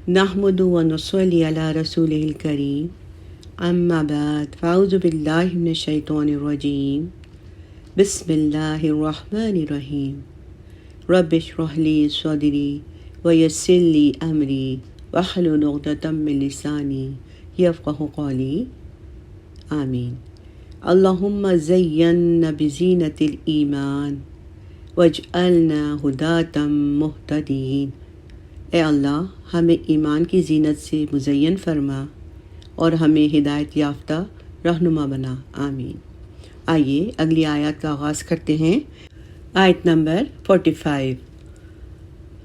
نحمد و نصلی علی رسول الکریم اما بعد فاعوذ باللہ من الشیطان الرجیم بسم اللہ الرحمن الرحیم رب اشرح لی صدری ویسر لی امری واحلل عقدۃ من لسانی یفقہوا قولی آمین۔ اللہم زینا بزینۃ الایمان واجعلنا ھداۃ مہتدین۔ اے اللہ، ہمیں ایمان کی زینت سے مزین فرما اور ہمیں ہدایت یافتہ رہنما بنا، آمین۔ آئیے اگلی آیات کا آغاز کرتے ہیں۔ آیت نمبر 45۔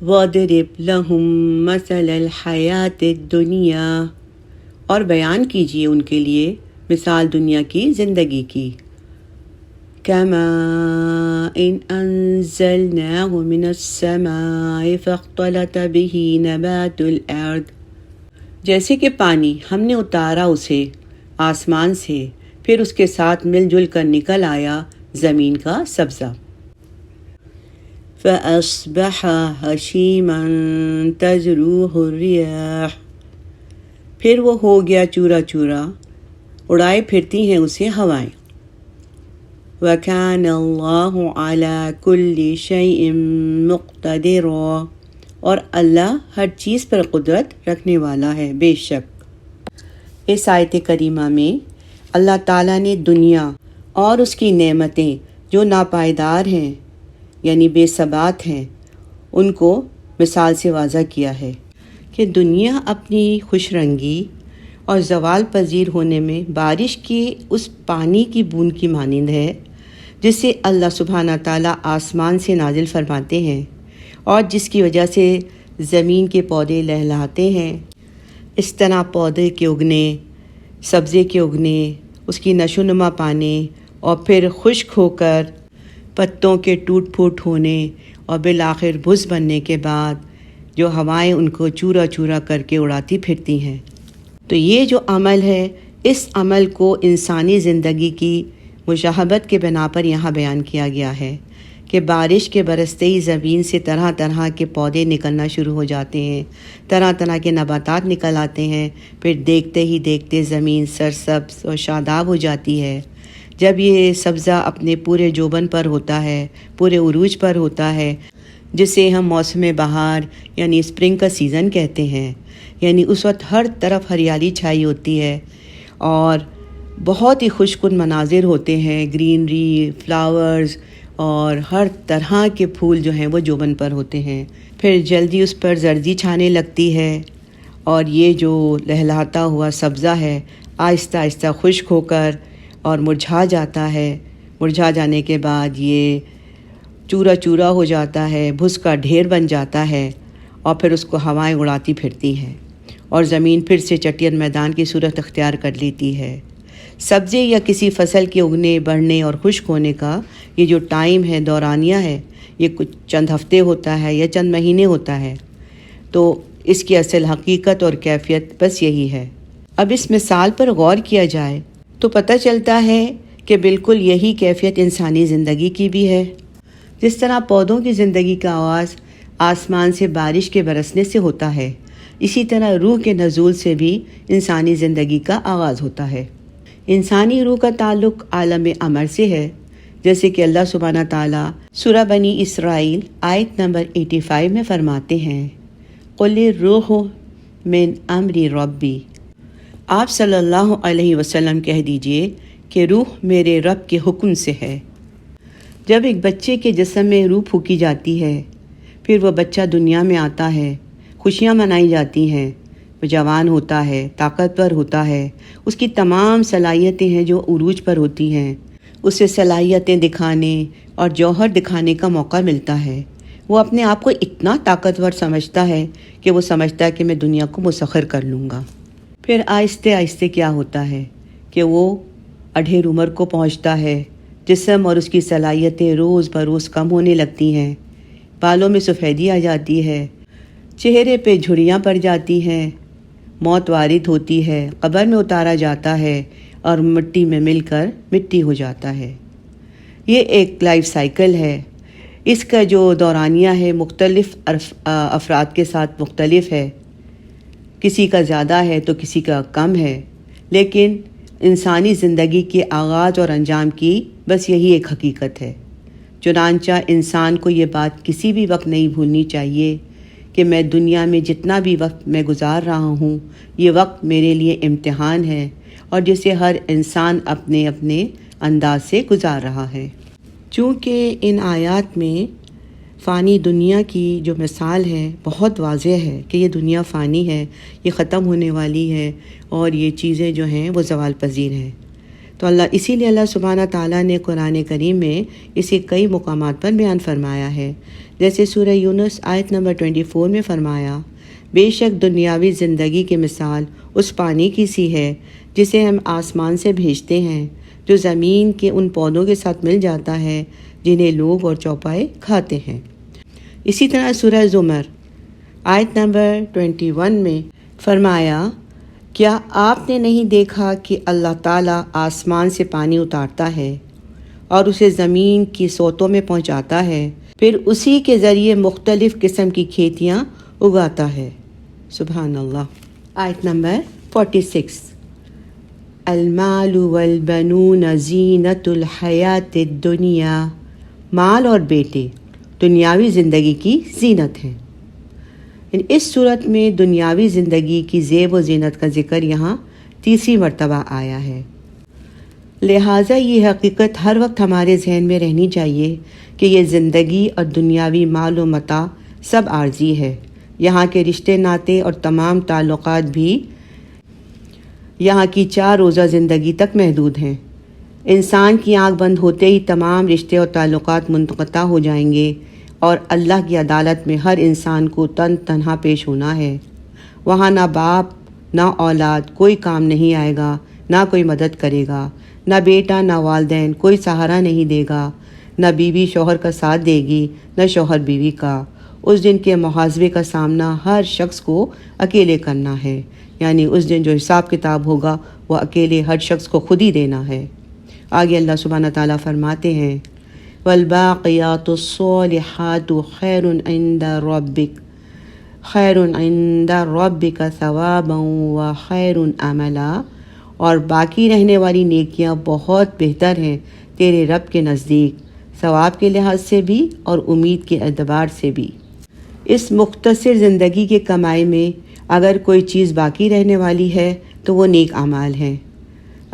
وَاضْرِبْ لَهُم مَّثَلَ الْحَيَاةِ الدُّنْيَا، اور بیان کیجیے ان کے لیے مثال دنیا کی زندگی کی۔ كَمَاءٍ أَنزَلْنَاهُ مِنَ السَّمَاءِ فَاخْتَلَطَ بِهِ نَبَاتُ الْأَرْضِ، جیسے کہ پانی ہم نے اتارا اسے آسمان سے، پھر اس کے ساتھ مل جل کر نکل آیا زمین کا سبزہ۔ فَأَصْبَحَ هَشِيمًا تَذْرُوهُ الرِّيَاحُ، پھر وہ ہو گیا چورا چورا، اڑائے پھرتی ہیں اسے ہوائیں۔ وَكَانَ اللَّهُ عَلَى كُلِّ شَيْءٍ مُقْتَدِرًا، اور اللہ ہر چیز پر قدرت رکھنے والا ہے بے شک۔ اس آیت کریمہ میں اللہ تعالیٰ نے دنیا اور اس کی نعمتیں جو ناپائیدار ہیں یعنی بے ثبات ہیں، ان کو مثال سے واضح کیا ہے کہ دنیا اپنی خوش رنگی اور زوال پذیر ہونے میں بارش کی اس پانی کی بوند کی مانند ہے جسے اللہ سبحانہ تعالیٰ آسمان سے نازل فرماتے ہیں اور جس کی وجہ سے زمین کے پودے لہلہاتے ہیں۔ اس طرح پودے کے اگنے، سبزے کے اگنے، اس کی نشو و نما پانے اور پھر خشک ہو کر پتوں کے ٹوٹ پھوٹ ہونے اور بالآخر بھس بننے کے بعد جو ہوائیں ان کو چورا چورا کر کے اڑاتی پھرتی ہیں۔ تو یہ جو عمل ہے، اس عمل کو انسانی زندگی کی مشاہبت کے بنا پر یہاں بیان کیا گیا ہے کہ بارش کے برستے ہی زمین سے طرح طرح کے پودے نکلنا شروع ہو جاتے ہیں، طرح طرح کے نباتات نکل آتے ہیں، پھر دیکھتے ہی دیکھتے زمین سرسبز اور شاداب ہو جاتی ہے۔ جب یہ سبزہ اپنے پورے جوبن پر ہوتا ہے، پورے عروج پر ہوتا ہے، جسے ہم موسم بہار یعنی اسپرنگ کا سیزن کہتے ہیں، یعنی اس وقت ہر طرف ہریالی چھائی ہوتی ہے اور بہت ہی خوشکن مناظر ہوتے ہیں، گرینری، فلاورز اور ہر طرح کے پھول جو ہیں وہ جوبن پر ہوتے ہیں۔ پھر جلدی اس پر زردی چھانے لگتی ہے اور یہ جو لہلاتا ہوا سبزہ ہے آہستہ آہستہ خشک ہو کر اور مرجھا جاتا ہے۔ مرجھا جانے کے بعد یہ چورا چورا ہو جاتا ہے، بھس کا ڈھیر بن جاتا ہے اور پھر اس کو ہوائیں اڑاتی پھرتی ہیں اور زمین پھر سے چٹین میدان کی صورت اختیار کر لیتی ہے۔ سبزے یا کسی فصل کے اگنے، بڑھنے اور خشک ہونے کا یہ جو ٹائم ہے، دورانیہ ہے، یہ کچھ چند ہفتے ہوتا ہے یا چند مہینے ہوتا ہے۔ تو اس کی اصل حقیقت اور کیفیت بس یہی ہے۔ اب اس مثال پر غور کیا جائے تو پتہ چلتا ہے کہ بالکل یہی کیفیت انسانی زندگی کی بھی ہے۔ جس طرح پودوں کی زندگی کا آغاز آسمان سے بارش کے برسنے سے ہوتا ہے، اسی طرح روح کے نزول سے بھی انسانی زندگی کا آغاز ہوتا ہے۔ انسانی روح کا تعلق عالم امر سے ہے، جیسے کہ اللہ سبحانہ تعالیٰ سورہ بنی اسرائیل آیت نمبر 85 میں فرماتے ہیں، قُلِ الرُّوحُ مِنْ أَمْرِ رَبِّي، آپ صلی اللہ علیہ وسلم کہہ دیجئے کہ روح میرے رب کے حکم سے ہے۔ جب ایک بچے کے جسم میں روح پھونکی جاتی ہے، پھر وہ بچہ دنیا میں آتا ہے، خوشیاں منائی جاتی ہیں، وہ جوان ہوتا ہے، طاقتور ہوتا ہے، اس کی تمام صلاحیتیں ہیں جو عروج پر ہوتی ہیں، اسے صلاحیتیں دکھانے اور جوہر دکھانے کا موقع ملتا ہے۔ وہ اپنے آپ کو اتنا طاقتور سمجھتا ہے کہ وہ سمجھتا ہے کہ میں دنیا کو مسخر کر لوں گا۔ پھر آہستہ آہستہ کیا ہوتا ہے کہ وہ اڈھیر عمر کو پہنچتا ہے، جسم اور اس کی صلاحیتیں روز بروز کم ہونے لگتی ہیں، بالوں میں سفیدی آ جاتی ہے، چہرے پہ جھڑیاں پڑ جاتی ہیں، موت وارد ہوتی ہے، قبر میں اتارا جاتا ہے اور مٹی میں مل کر مٹی ہو جاتا ہے۔ یہ ایک لائف سائیکل ہے۔ اس کا جو دورانیہ ہے مختلف افراد کے ساتھ مختلف ہے۔ کسی کا زیادہ ہے تو کسی کا کم ہے، لیکن انسانی زندگی کے آغاز اور انجام کی بس یہی ایک حقیقت ہے۔ چنانچہ انسان کو یہ بات کسی بھی وقت نہیں بھولنی چاہیے کہ میں دنیا میں جتنا بھی وقت میں گزار رہا ہوں، یہ وقت میرے لیے امتحان ہے، اور جسے ہر انسان اپنے اپنے انداز سے گزار رہا ہے۔ چونکہ ان آیات میں فانی دنیا کی جو مثال ہے بہت واضح ہے کہ یہ دنیا فانی ہے، یہ ختم ہونے والی ہے، اور یہ چیزیں جو ہیں وہ زوال پذیر ہیں، تو اسی لیے اللہ سبحانہ تعالیٰ نے قرآن کریم میں اسے کئی مقامات پر بیان فرمایا ہے۔ جیسے سورہ یونس آیت نمبر 24 میں فرمایا، بے شک دنیاوی زندگی کی مثال اس پانی کی سی ہے جسے ہم آسمان سے بھیجتے ہیں، جو زمین کے ان پودوں کے ساتھ مل جاتا ہے جنہیں لوگ اور چوپائے کھاتے ہیں۔ اسی طرح سورہ زمر آیت نمبر 21 میں فرمایا، کیا آپ نے نہیں دیکھا کہ اللہ تعالیٰ آسمان سے پانی اتارتا ہے اور اسے زمین کی سوتوں میں پہنچاتا ہے، پھر اسی کے ذریعے مختلف قسم کی کھیتیاں اگاتا ہے۔ سبحان اللہ۔ آیت نمبر 46، المال والبنون زینت الحیات الدنیا، مال اور بیٹے دنیاوی زندگی کی زینت ہیں۔ اس صورت میں دنیاوی زندگی کی زیب و زینت کا ذکر یہاں تیسری مرتبہ آیا ہے، لہٰذا یہ حقیقت ہر وقت ہمارے ذہن میں رہنی چاہیے کہ یہ زندگی اور دنیاوی مال و متاع سب عارضی ہے۔ یہاں کے رشتے ناطے اور تمام تعلقات بھی یہاں کی 4 روزہ زندگی تک محدود ہیں۔ انسان کی آنکھ بند ہوتے ہی تمام رشتے اور تعلقات منقطع ہو جائیں گے، اور اللہ کی عدالت میں ہر انسان کو تنہا پیش ہونا ہے۔ وہاں نہ باپ نہ اولاد کوئی کام نہیں آئے گا، نہ کوئی مدد کرے گا، نہ بیٹا نہ والدین کوئی سہارا نہیں دے گا، نہ بیوی شوہر کا ساتھ دے گی نہ شوہر بیوی کا۔ اس دن کے محاسبے کا سامنا ہر شخص کو اکیلے کرنا ہے، یعنی اس دن جو حساب کتاب ہوگا وہ اکیلے ہر شخص کو خود ہی دینا ہے۔ آگے اللہ سبحانہ تعالیٰ فرماتے ہیں، والباقیات الصالحات خیر عند ربک ثوابا وخیر املا، اور باقی رہنے والی نیکیاں بہت بہتر ہیں تیرے رب کے نزدیک، ثواب کے لحاظ سے بھی اور امید کے اعتبار سے بھی۔ اس مختصر زندگی کے کمائی میں اگر کوئی چیز باقی رہنے والی ہے تو وہ نیک اعمال ہیں۔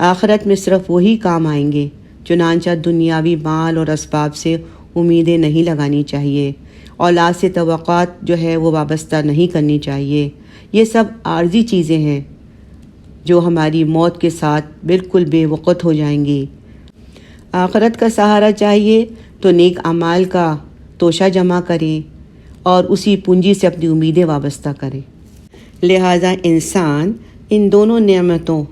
آخرت میں صرف وہی کام آئیں گے، چنانچہ دنیاوی مال اور اسباب سے امیدیں نہیں لگانی چاہیے، اولاد سے توقعات جو ہے وہ وابستہ نہیں کرنی چاہیے۔ یہ سب عارضی چیزیں ہیں جو ہماری موت کے ساتھ بالکل بے وقت ہو جائیں گی۔ آخرت کا سہارا چاہیے تو نیک اعمال کا توشہ جمع کریں اور اسی پونجی سے اپنی امیدیں وابستہ کریں۔ لہٰذا انسان ان دونوں نعمتوں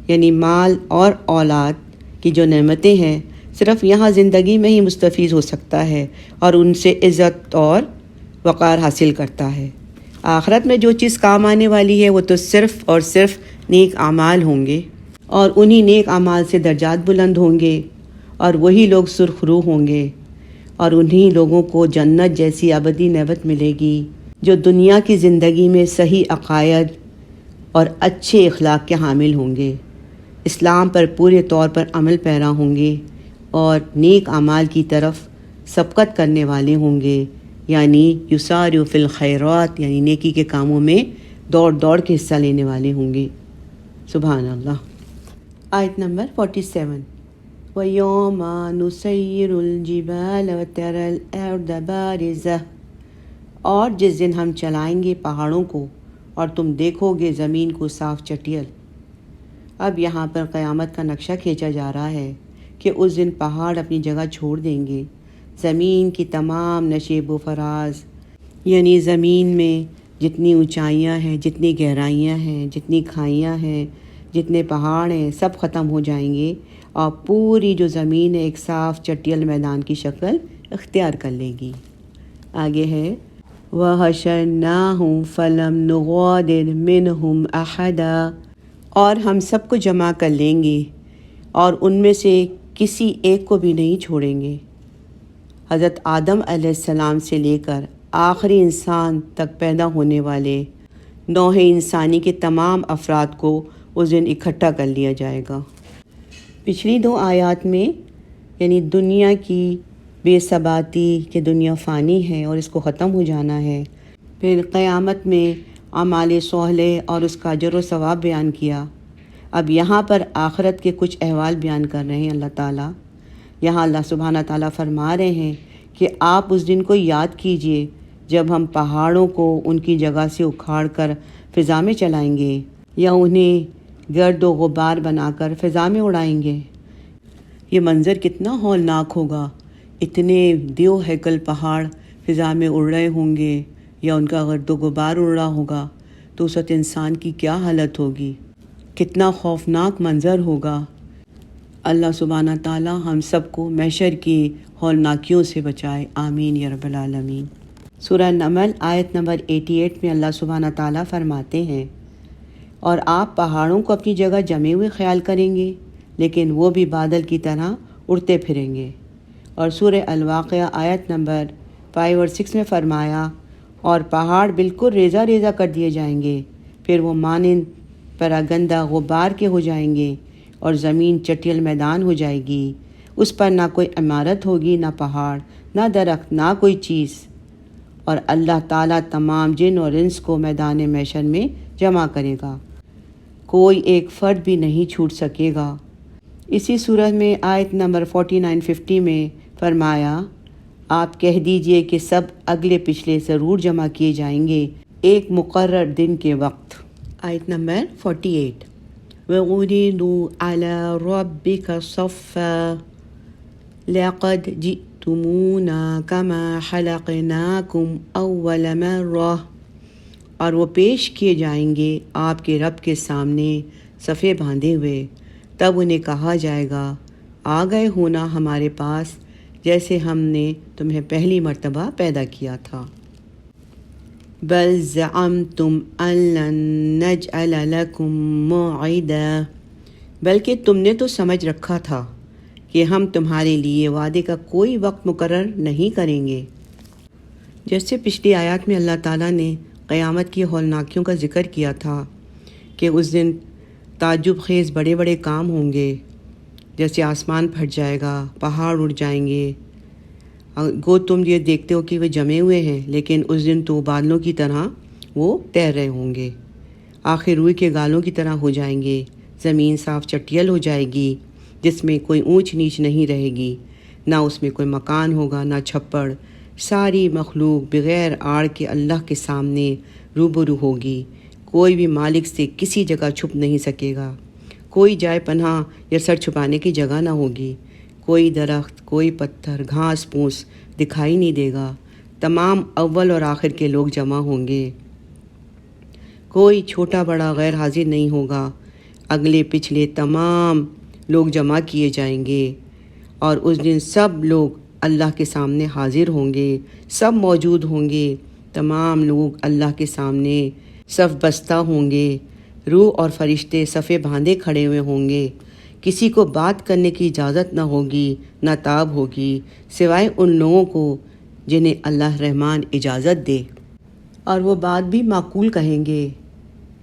یعنی مال اور اولاد کی جو نعمتیں ہیں صرف یہاں زندگی میں ہی مستفیض ہو سکتا ہے اور ان سے عزت اور وقار حاصل کرتا ہے۔ آخرت میں جو چیز کام آنے والی ہے وہ تو صرف اور صرف نیک اعمال ہوں گے، اور انہی نیک اعمال سے درجات بلند ہوں گے، اور وہی لوگ سرخ روح ہوں گے، اور انہی لوگوں کو جنت جیسی ابدی نعمت ملے گی جو دنیا کی زندگی میں صحیح عقائد اور اچھے اخلاق کے حامل ہوں گے، اسلام پر پورے طور پر عمل پیرا ہوں گے، اور نیک اعمال کی طرف سبقت کرنے والے ہوں گے، یعنی یسارعوا فی الخیرات، یعنی نیکی کے کاموں میں دوڑ دوڑ کے حصہ لینے والے ہوں گے۔ سبحان اللہ۔ آیت نمبر 47، وَيَوْمَ نُسَيِّرُ الْجِبَالَ وَتَرَى الْأَرْضَ بَارِزَةً، اور جس دن ہم چلائیں گے پہاڑوں کو اور تم دیکھو گے زمین کو صاف چٹیل۔ اب یہاں پر قیامت کا نقشہ کھینچا جا رہا ہے کہ اس دن پہاڑ اپنی جگہ چھوڑ دیں گے، زمین کی تمام نشیب و فراز، یعنی زمین میں جتنی اونچائیاں ہیں، جتنی گہرائیاں ہیں، جتنی کھائیاں ہیں، جتنے پہاڑ ہیں، سب ختم ہو جائیں گے، اور پوری جو زمین ہے ایک صاف چٹیل میدان کی شکل اختیار کر لے گی۔ آگے ہے وَحَشَرْنَاهُمْ فَلَمْ نُغَادِرْ مِنْهُمْ أَحَدًا، اور ہم سب کو جمع کر لیں گے اور ان میں سے کسی ایک کو بھی نہیں چھوڑیں گے۔ حضرت آدم علیہ السلام سے لے کر آخری انسان تک پیدا ہونے والے نوع انسانی کے تمام افراد کو اس دن اکٹھا کر لیا جائے گا۔ پچھلی 2 آیات میں یعنی دنیا کی بے ثباتی کہ دنیا فانی ہے اور اس کو ختم ہو جانا ہے، پھر قیامت میں اعمال صالح اور اس کا اجر و ثواب بیان کیا۔ اب یہاں پر آخرت کے کچھ احوال بیان کر رہے ہیں اللہ تعالیٰ۔ یہاں اللہ سبحانہ تعالیٰ فرما رہے ہیں کہ آپ اس دن کو یاد کیجئے جب ہم پہاڑوں کو ان کی جگہ سے اکھاڑ کر فضا میں چلائیں گے یا انہیں گرد و غبار بنا کر فضا میں اڑائیں گے۔ یہ منظر کتنا ہولناک ہوگا، اتنے دیو ہیکل پہاڑ فضا میں اڑ رہے ہوں گے یا ان کا گرد و غبار اڑ رہا ہوگا تو اس وقت انسان کی کیا حالت ہوگی، کتنا خوفناک منظر ہوگا۔ اللہ سبحانہ تعالیٰ ہم سب کو محشر کی ہولناکیوں سے بچائے، آمین یا رب العالمین۔ سورہ نمل آیت نمبر 88 میں اللہ سبحانہ تعالیٰ فرماتے ہیں، اور آپ پہاڑوں کو اپنی جگہ جمے ہوئے خیال کریں گے لیکن وہ بھی بادل کی طرح اڑتے پھریں گے۔ اور سورہ الواقعہ آیت نمبر 5 اور 6 میں فرمایا، اور پہاڑ بالکل ریزہ ریزہ کر دیے جائیں گے، پھر وہ مانند پراگندہ غبار کے ہو جائیں گے اور زمین چٹیل میدان ہو جائے گی، اس پر نہ کوئی عمارت ہوگی، نہ پہاڑ، نہ درخت، نہ کوئی چیز۔ اور اللہ تعالیٰ تمام جن اور انس کو میدان محشر میں جمع کرے گا، کوئی ایک فرد بھی نہیں چھوٹ سکے گا۔ اسی سورہ میں آیت نمبر 49-50 میں فرمایا، آپ کہہ دیجئے کہ سب اگلے پچھلے ضرور جمع کیے جائیں گے ایک مقرر دن کے وقت۔ آیت نمبر 48، وَعُرِضُوا عَلَىٰ رَبِّكَ صَفًّا لَقَدْ جِئْتُمُونَا كَمَا خَلَقْنَاكُمْ أَوَّلَ مَرَّةٍ، اور وہ پیش کیے جائیں گے آپ کے رب کے سامنے صفے باندھے ہوئے، تب انہیں کہا جائے گا، آ گئے ہونا ہمارے پاس جیسے ہم نے تمہیں پہلی مرتبہ پیدا کیا تھا۔ بل زعمتم ان لن نجعل لكم موعدا، بلکہ تم نے تو سمجھ رکھا تھا کہ ہم تمہارے لیے وعدے کا کوئی وقت مقرر نہیں کریں گے۔ جیسے پچھلی آیات میں اللہ تعالیٰ نے قیامت کی ہولناکیوں کا ذکر کیا تھا کہ اس دن تعجب خیز بڑے بڑے کام ہوں گے، جیسے آسمان پھٹ جائے گا، پہاڑ اڑ جائیں گے، گو تم یہ دیکھتے ہو کہ وہ جمے ہوئے ہیں لیکن اس دن تو بادلوں کی طرح وہ تیر رہے ہوں گے، آخر روئی کے گالوں کی طرح ہو جائیں گے، زمین صاف چٹیل ہو جائے گی جس میں کوئی اونچ نیچ نہیں رہے گی، نہ اس میں کوئی مکان ہوگا نہ چھپڑ، ساری مخلوق بغیر آڑ کے اللہ کے سامنے روبرو ہوگی، کوئی بھی مالک سے کسی جگہ چھپ نہیں سکے گا، کوئی جائے پناہ یا سر چھپانے کی جگہ نہ ہوگی، کوئی درخت، کوئی پتھر، گھاس پھوس دکھائی نہیں دے گا، تمام اول اور آخر کے لوگ جمع ہوں گے، کوئی چھوٹا بڑا غیر حاضر نہیں ہوگا، اگلے پچھلے تمام لوگ جمع کیے جائیں گے، اور اس دن سب لوگ اللہ کے سامنے حاضر ہوں گے، سب موجود ہوں گے، تمام لوگ اللہ کے سامنے صف بستہ ہوں گے، روح اور فرشتے صفے باندھے کھڑے ہوئے ہوں گے، کسی کو بات کرنے کی اجازت نہ ہوگی نہ تاب ہوگی سوائے ان لوگوں کو جنہیں اللہ رحمان اجازت دے، اور وہ بات بھی معقول کہیں گے،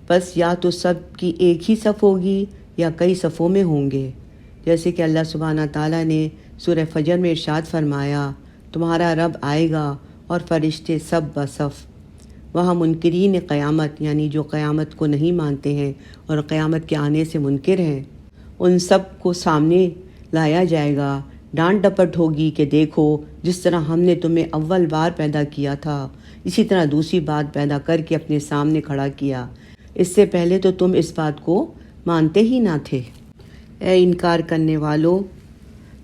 بس یا تو سب کی ایک ہی صف ہوگی یا کئی صفوں میں ہوں گے، جیسے کہ اللہ سبحانہ تعالیٰ نے سورہ فجر میں ارشاد فرمایا، تمہارا رب آئے گا اور فرشتے سب بصف۔ وہاں منکرین قیامت یعنی جو قیامت کو نہیں مانتے ہیں اور قیامت کے آنے سے منکر ہیں، ان سب کو سامنے لایا جائے گا، ڈانٹ ڈپٹ ہوگی کہ دیکھو جس طرح ہم نے تمہیں اول بار پیدا کیا تھا اسی طرح دوسری بات پیدا کر کے اپنے سامنے کھڑا کیا، اس سے پہلے تو تم اس بات کو مانتے ہی نہ تھے۔ اے انکار کرنے والو،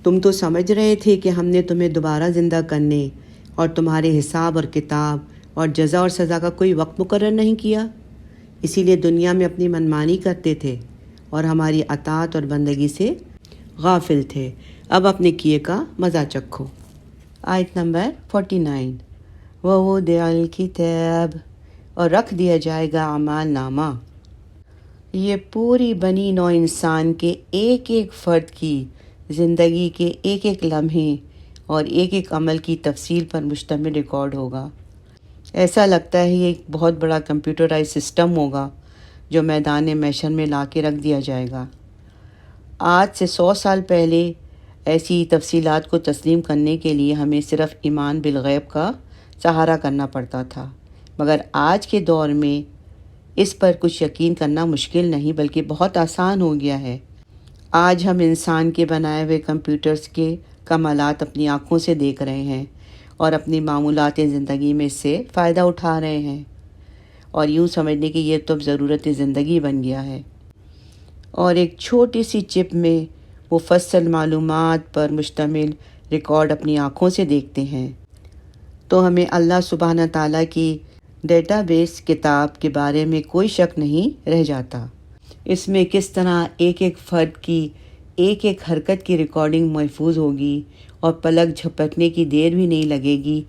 تم تو سمجھ رہے تھے کہ ہم نے تمہیں دوبارہ زندہ کرنے اور تمہارے حساب اور کتاب اور جزا اور سزا کا کوئی وقت مقرر نہیں کیا، اسی لیے دنیا میں اپنی منمانی کرتے تھے اور ہماری اطاعت اور بندگی سے غافل تھے، اب اپنے کیے کا مزہ چکھو۔ آیت نمبر 49، وَوُضِعَ الْكِتَابُ، اور رکھ دیا جائے گا اعمال نامہ۔ یہ پوری بنی نوع انسان کے ایک ایک فرد کی زندگی کے ایک ایک لمحے اور ایک ایک عمل کی تفصیل پر مشتمل ریکارڈ ہوگا۔ ایسا لگتا ہے یہ ایک بہت بڑا کمپیوٹرائز سسٹم ہوگا جو میدان محشر میں لا کے رکھ دیا جائے گا۔ آج سے 100 سال پہلے ایسی تفصیلات کو تسلیم کرنے کے لیے ہمیں صرف ایمان بالغیب کا سہارا کرنا پڑتا تھا، مگر آج کے دور میں اس پر کچھ یقین کرنا مشکل نہیں بلکہ بہت آسان ہو گیا ہے۔ آج ہم انسان کے بنائے ہوئے کمپیوٹرز کے کمالات اپنی آنکھوں سے دیکھ رہے ہیں اور اپنی معمولات زندگی میں اس سے فائدہ اٹھا رہے ہیں، اور یوں سمجھنے کہ یہ تو اب ضرورت زندگی بن گیا ہے، اور ایک چھوٹی سی چپ میں مفصل معلومات پر مشتمل ریکارڈ اپنی آنکھوں سے دیکھتے ہیں، تو ہمیں اللہ سبحانہ تعالیٰ کی ڈیٹا بیس کتاب کے بارے میں کوئی شک نہیں رہ جاتا۔ اس میں کس طرح ایک ایک فرد کی ایک ایک حرکت کی ریکارڈنگ محفوظ ہوگی، اور پلک جھپکنے کی دیر بھی نہیں لگے گی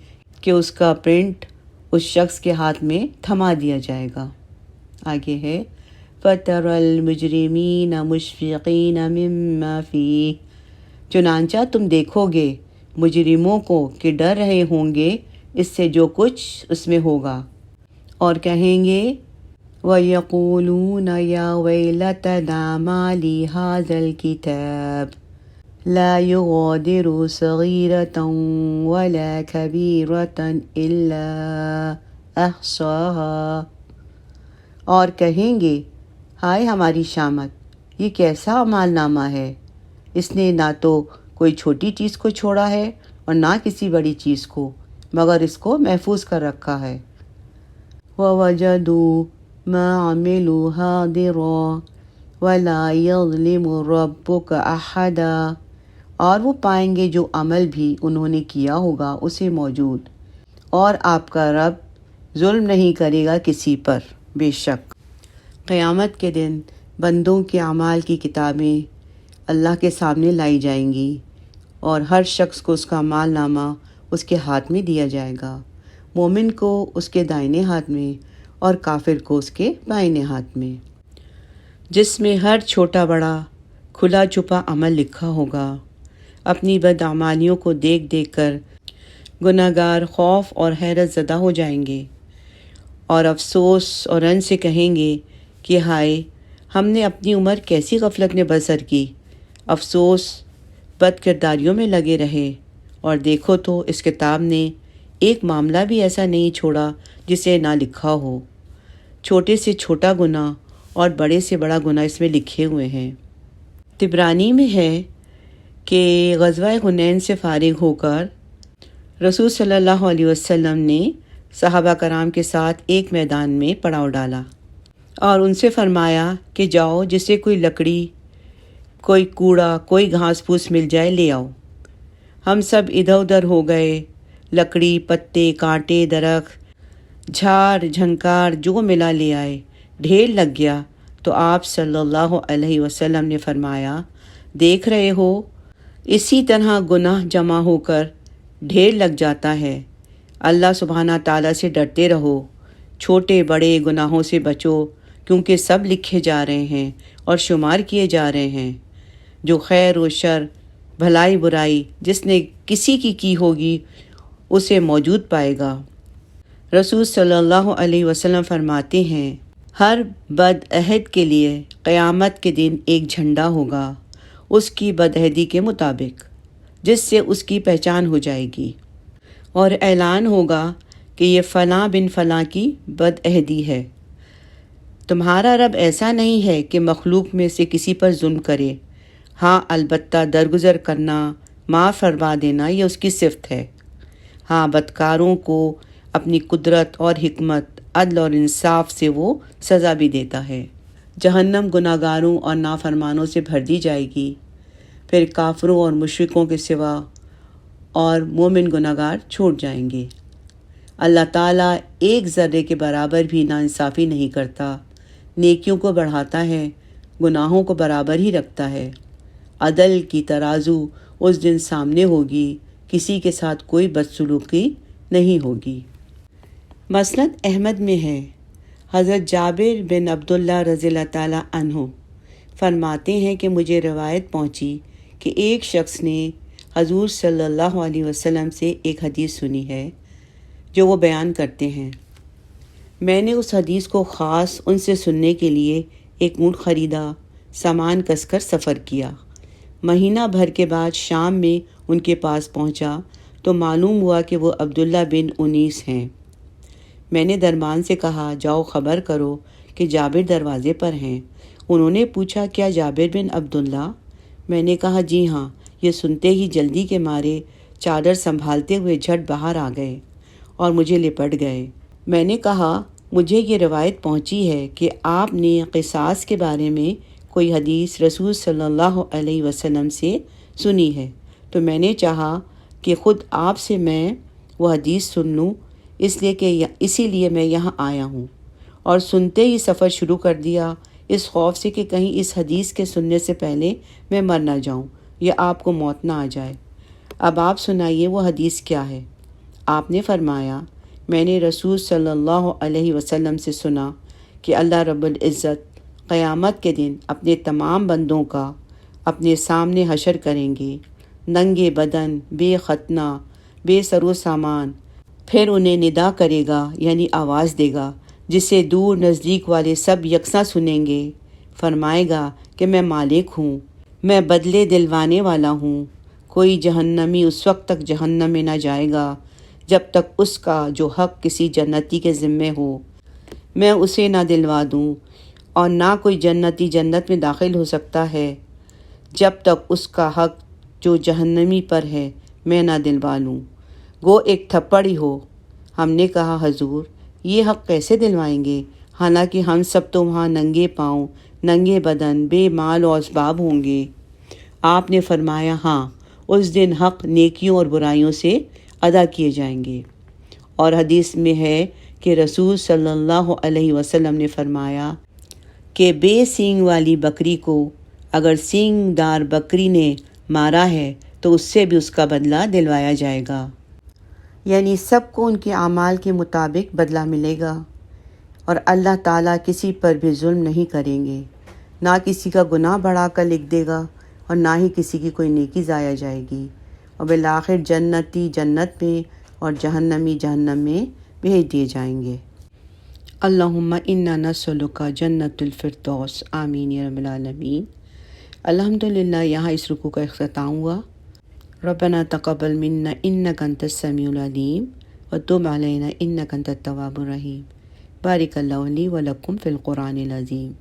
کہ اس کا پرنٹ اس شخص کے ہاتھ میں تھما دیا جائے گا۔ آگے ہے فَتَرَى الْمُجْرِمِينَ مُشْفِقِينَ مِمَّا فِيهِ، چنانچہ تم دیکھو گے مجرموں کو کہ ڈر رہے ہوں گے اس سے جو کچھ اس میں ہوگا، اور کہیں گے وَيَقُولُونَ يَا وَيْلَتَنَا مَا لِي هَذَا الْكِتَابِ لَا يُغَادِرُ صَغِيرَةً وَلَا كَبِيرَةً إِلَّا أَحْصَاهَا، اور کہیں گے ہائے ہماری شامت، یہ کیسا اعمال نامہ ہے، اس نے نہ تو کوئی چھوٹی چیز کو چھوڑا ہے اور نہ کسی بڑی چیز کو، مگر اس کو محفوظ کر رکھا ہے۔ وَوَجَدُوا مَا عَمِلُوا حَاضِرًا وَلَا يَظْلِمُ رَبُّكَ أَحَدًا، اور وہ پائیں گے جو عمل بھی انہوں نے کیا ہوگا اسے موجود، اور آپ کا رب ظلم نہیں کرے گا کسی پر۔ بے شک قیامت کے دن بندوں کے اعمال کی کتابیں اللہ کے سامنے لائی جائیں گی، اور ہر شخص کو اس کا اعمال نامہ اس کے ہاتھ میں دیا جائے گا، مومن کو اس کے دائنے ہاتھ میں اور کافر کو اس کے بائیں ہاتھ میں، جس میں ہر چھوٹا بڑا کھلا چھپا عمل لکھا ہوگا۔ اپنی بدعمالیوں کو دیکھ دیکھ کر گناہگار خوف اور حیرت زدہ ہو جائیں گے، اور افسوس اور رنج سے کہیں گے کہ ہائے ہم نے اپنی عمر کیسی غفلت میں بسر کی، افسوس بد کرداریوں میں لگے رہے، اور دیکھو تو اس کتاب نے ایک معاملہ بھی ایسا نہیں چھوڑا جسے نہ لکھا ہو، چھوٹے سے چھوٹا گناہ اور بڑے سے بڑا گناہ اس میں لکھے ہوئے ہیں۔ طبرانی میں ہے کہ غزوہ حنین سے فارغ ہو کر رسول صلی اللہ علیہ وسلم نے صحابہ کرام کے ساتھ ایک میدان میں پڑاؤ ڈالا اور ان سے فرمایا کہ جاؤ، جسے کوئی لکڑی، کوئی کوڑا، کوئی گھاس پھوس مل جائے لے آؤ۔ ہم سب ادھر ادھر ہو گئے، لکڑی، پتے، کانٹے، درخت، جھاڑ جھنکار جو ملا لے آئے، ڈھیر لگ گیا، تو آپ صلی اللہ علیہ وسلم نے فرمایا دیکھ رہے ہو، اسی طرح گناہ جمع ہو کر ڈھیر لگ جاتا ہے۔ اللہ سبحانہ تعالیٰ سے ڈرتے رہو، چھوٹے بڑے گناہوں سے بچو، کیونکہ سب لکھے جا رہے ہیں اور شمار کیے جا رہے ہیں۔ جو خیر و شر، بھلائی برائی جس نے کسی کی ہوگی اسے موجود پائے گا۔ رسول صلی اللہ علیہ وسلم فرماتے ہیں ہر بد عہد کے لیے قیامت کے دن ایک جھنڈا ہوگا اس کی بدعہدی کے مطابق، جس سے اس کی پہچان ہو جائے گی، اور اعلان ہوگا کہ یہ فلاں بن فلاں کی بدعہدی ہے۔ تمہارا رب ایسا نہیں ہے کہ مخلوق میں سے کسی پر ظلم کرے، ہاں البتہ درگزر کرنا، معاف فرما دینا یہ اس کی صفت ہے۔ ہاں بدکاروں کو اپنی قدرت اور حکمت، عدل اور انصاف سے وہ سزا بھی دیتا ہے۔ جہنم گناہگاروں اور نافرمانوں سے بھر دی جائے گی، پھر کافروں اور مشرکوں کے سوا اور مومن گناہگار چھوٹ جائیں گے۔ اللہ تعالیٰ ایک ذرے کے برابر بھی ناانصافی نہیں کرتا، نیکیوں کو بڑھاتا ہے، گناہوں کو برابر ہی رکھتا ہے۔ عدل کی ترازو اس دن سامنے ہوگی، کسی کے ساتھ کوئی بدسلوکی نہیں ہوگی۔ مسند احمد میں ہے، حضرت جابر بن عبداللہ رضی اللہ تعالیٰ عنہ فرماتے ہیں کہ مجھے روایت پہنچی کہ ایک شخص نے حضور صلی اللہ علیہ وسلم سے ایک حدیث سنی ہے جو وہ بیان کرتے ہیں۔ میں نے اس حدیث کو خاص ان سے سننے کے لیے ایک اونٹ خریدا، سامان کس کر سفر کیا۔ مہینہ بھر کے بعد شام میں ان کے پاس پہنچا تو معلوم ہوا کہ وہ عبداللہ بن انیس ہیں۔ میں نے دربان سے کہا، جاؤ خبر کرو کہ جابر دروازے پر ہیں۔ انہوں نے پوچھا، کیا جابر بن عبداللہ؟ میں نے کہا، جی ہاں۔ یہ سنتے ہی جلدی کے مارے چادر سنبھالتے ہوئے جھٹ باہر آ گئے اور مجھے لپٹ گئے۔ میں نے کہا، مجھے یہ روایت پہنچی ہے کہ آپ نے قصاص کے بارے میں کوئی حدیث رسول صلی اللہ علیہ وسلم سے سنی ہے، تو میں نے چاہا کہ خود آپ سے میں وہ حدیث سن لوں، اسی لیے میں یہاں آیا ہوں، اور سنتے ہی سفر شروع کر دیا، اس خوف سے کہ کہیں اس حدیث کے سننے سے پہلے میں مر نہ جاؤں یا آپ کو موت نہ آ جائے۔ اب آپ سنائیے وہ حدیث کیا ہے؟ آپ نے فرمایا، میں نے رسول صلی اللہ علیہ وسلم سے سنا کہ اللہ رب العزت قیامت کے دن اپنے تمام بندوں کا اپنے سامنے حشر کریں گے، ننگے بدن، بے ختنہ، بے سر و سامان۔ پھر انہیں ندا کرے گا، یعنی آواز دے گا، جسے دور نزدیک والے سب یکساں سنیں گے۔ فرمائے گا کہ میں مالک ہوں، میں بدلے دلوانے والا ہوں۔ کوئی جہنمی اس وقت تک جہنم میں نہ جائے گا جب تک اس کا جو حق کسی جنتی کے ذمے ہو میں اسے نہ دلوا دوں، اور نہ کوئی جنتی جنت میں داخل ہو سکتا ہے جب تک اس کا حق جو جہنمی پر ہے میں نہ دلوا لوں، گو ایک تھپڑ ہی ہو۔ ہم نے کہا، حضور یہ حق کیسے دلوائیں گے، حالانکہ ہم سب تو وہاں ننگے پاؤں، ننگے بدن، بے مال و اسباب ہوں گے۔ آپ نے فرمایا، ہاں، اس دن حق نیکیوں اور برائیوں سے ادا کیے جائیں گے۔ اور حدیث میں ہے کہ رسول صلی اللہ علیہ وسلم نے فرمایا کہ بے سینگ والی بکری کو اگر سینگ دار بکری نے مارا ہے تو اس سے بھی اس کا بدلہ دلوایا جائے گا، یعنی سب کو ان کے اعمال کے مطابق بدلہ ملے گا، اور اللہ تعالیٰ کسی پر بھی ظلم نہیں کریں گے، نہ کسی کا گناہ بڑھا کر لکھ دے گا اور نہ ہی کسی کی کوئی نیکی ضائع جائے گی، اور بالآخر جنتی جنت میں اور جہنمی جہنم میں بھیج دیے جائیں گے۔ اللہم انا نسألک جنت الفردوس، آمین یا رب العالمین۔ الحمدللہ یہاں اس رکوع کا اختتام ہوا۔ ربنا تقبل منا انک انت السمیع العلیم وتب علینا انک انت التواب الرحیم۔ بارک اللہ لی ولکم فی القرآن العظیم۔